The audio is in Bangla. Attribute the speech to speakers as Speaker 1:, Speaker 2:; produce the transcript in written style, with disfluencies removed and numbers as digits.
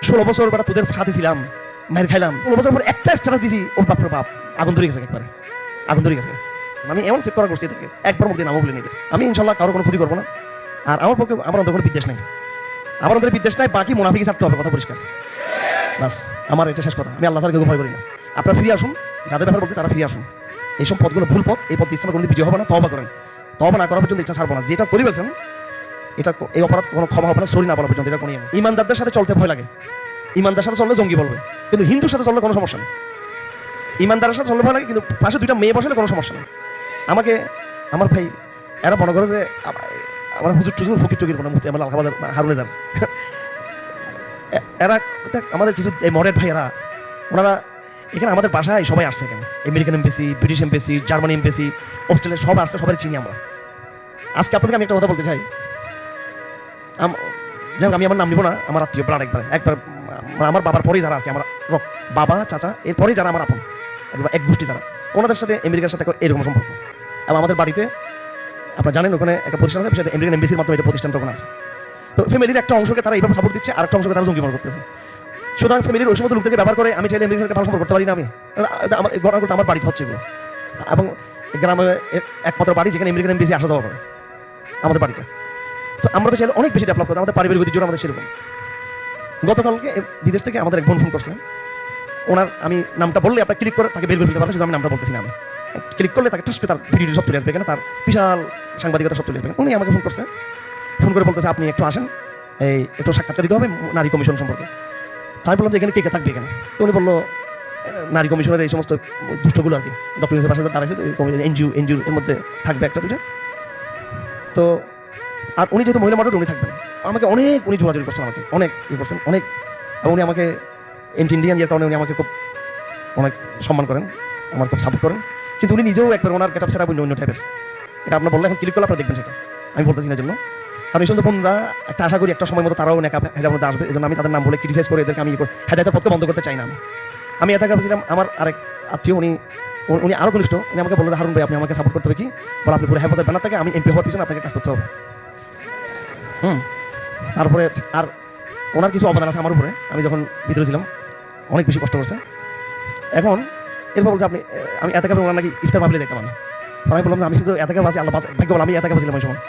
Speaker 1: 16 বছর বেটা তোদের সাথে ছিলাম, মায়ের খাইলাম, 16 বছর পর একটা স্ট্যাটাস দিছি, ওর বাপরে বাপ আগুন ধরে গেছে, একবারে আগুন ধরে গেছে। আমি এমন চেক করা করছি এদেরকে, একবার মুখ দিয়ে নামও বলে নিতে। আমি ইনশাল্লাহ কারো কোনো ক্ষতি করবো না। আর আমার পক্ষে আমার অন্তর কোনো বিদ্বেষ নাই, আমার অন্তরে বিদ্বেষ নাই, বাকি মুনাফিকি ছাড়তে হবে, কথা পরিষ্কার। বাস আমার এটা শেষ কথা। আমি আল্লাহ তাআলাকে ভয় করি না। আপনারা ফিরে আসুন, যাদের ব্যাপারে বলতে তারা ফিরে আসুন। এইসব পথগুলো ভুল পথ, এই পথ ইসলামে কোনোদিন বিজয় হবে না। তওবা করেন, তওবা না করা পর্যন্ত ইচ্ছা ছাড়বো না। যেটা করে ফেলছেন এটা এই অপরাধ কোনো ক্ষমা হবে না, সরি না বলা পর্যন্ত এটা কোনো। ইমানদারদের সাথে চলতে ভয় লাগে, ইমানদার সাথে চললে জঙ্গি বলবে, কিন্তু হিন্দুর সাথে চললে কোনো সমস্যা নেই। ইমানদারের সাথে চললে ভয় লাগে, কিন্তু পাশে দুইটা মেয়ে বসলে কোনো সমস্যা নেই। আমাকে আমার ভাই এরা মনে করে যে আমার হুজুর টুজুর ফকির টকির কোনো মুক্তি আমার আলহাবাদের হারুনে যান এরা আমাদের কিছু এই মডেল ভাই, ওনারা এখানে আমাদের বাসায় সবাই আসছে। এখানে American embassy, British embassy, Germany embassy, Australia সব আসছে, সবাই চিনি আমরা। আজকে আপনাকে আমি একটা কথা বলতে চাই, যাই আমি আমার নাম নিব না, আমার আত্মীয় প্রাণ একবার আমার বাবার পরেই যারা আছে, আমার বাবা চাচা এরপরেই যারা আমার আপন এক গোষ্ঠী যারা, ওনাদের সাথে আমেরিকার সাথে এরকম সম্পর্ক। এবং আমাদের বাড়িতে আপনারা জানেন ওখানে একটা প্রতিষ্ঠান আছে, সেটা আমেরিকান এমবেসির মাধ্যমে এটা প্রতিষ্ঠানটা ওখানে আছে। তো ফ্যামিলির একটা অংশকে তারা এইভাবে সাপোর্ট দিচ্ছে, আর একটা অংশকে তারা জঙ্গি মনে করতেছে। সুতরাং ফ্যামিলির ওই সমস্ত লোকদেরকে ব্যবহার করে আমি চাইলে আমেরিকার সাথে ভালো সম্পর্ক করতে পারি না। আমি আমার ঘটনা করতে আমার বাড়িতে হচ্ছে এগুলো, এবং গ্রামে একমাত্র বাড়ি যেখানে আমেরিকান এমবেসি আসা যাওয়া করে আমাদের বাড়িতে। তো আমরা তো চাইলে অনেক বেশি ডেভেলপ করতে, আমাদের পারিবারিক ঐতিহ্য আমাদের সেরকম। গতকালকে বিদেশ থেকে আমাদের এক বোন ফোন করছে, ওনার আমি নামটা বললে আপনার ক্লিক করে তাকে বের করে দিতে পারবেন, শুধু আমি নামটা বলতেছি না। আমি ক্লিক করলে তাকে ঠাস করে তার ভিডিও সব তুলে আসবে, এখানে তার বিশাল সাংবাদিকতা সব তুলে আসবে। উনি আমাকে ফোন করছে, ফোন করে বলতেছে আপনি একটু আসেন, এই একটু সাক্ষাৎকার দিতে হবে নারী কমিশন সম্পর্কে। আমি বললাম যে এখানে কে কে থাকবে এখানে। তো উনি বললো নারী কমিশনের এই সমস্ত দুষ্টগুলো আর কি, ডক্টর ইউনূসের পাশে দাঁড়াইছে, এনজিও এর মধ্যে থাকবে একটা দুটো। তো আর উনি যেহেতু মহিলা মডেল, উনি থাকবেন। আমাকে অনেক উনি জোরাজোরি করছেন, আমাকে অনেক করছেন অনেক, এবং উনি আমাকে ইন্ডিয়ান ইয়ের কারণে উনি আমাকে খুব অনেক সম্মান করেন, আমার খুব সাপোর্ট করেন। কিন্তু উনি নিজেও একবার ওনার গেটআপ সেটা অন্য টাইপের, এটা আপনার বললে এখন ক্লিক করলে আপনারা দেখবেন সেটা, আমি বলতেছি না জন্য। কারণ এই সমস্ত বোনরা একটা আশা করি একটা সময় মতো তারাও নেকাব হেজাবের মধ্যে আসবে, এই জন্য আমি তাদের নাম বলে ক্রিটিসাইজ করে এদেরকে আমি হেদায়েতের পথকে বন্ধ করতে চাই না। আমি এটাকে ভাবছিলাম আমার আরেক আত্মীয়, উনি আরও ঘনিষ্ঠ, উনি আমাকে বললেন হারুন ভাই আপনি আমাকে সাপোর্ট করতে হবে কি, বলে আপনি পুরো হেফাজতের ব্যানার থেকে আমি এমপি হওয়ার পিছনে আপনাকে কাজ করতে হবে। তারপরে আর ওনার কিছু অবদান আছে আমার উপরে, আমি যখন ভিতরে ছিলাম অনেক বেশি কষ্ট করছে। এখন এরপর বলছে আপনি আমি এতকাবে ওনার নাকি ইফতার ভাবলে দেখতাম। আমি বললাম আমি শুধু এতকাবে আছি, আল্লাহ ভাগ্য বলে আমি এতকাবে ছিলাম ওই সময়।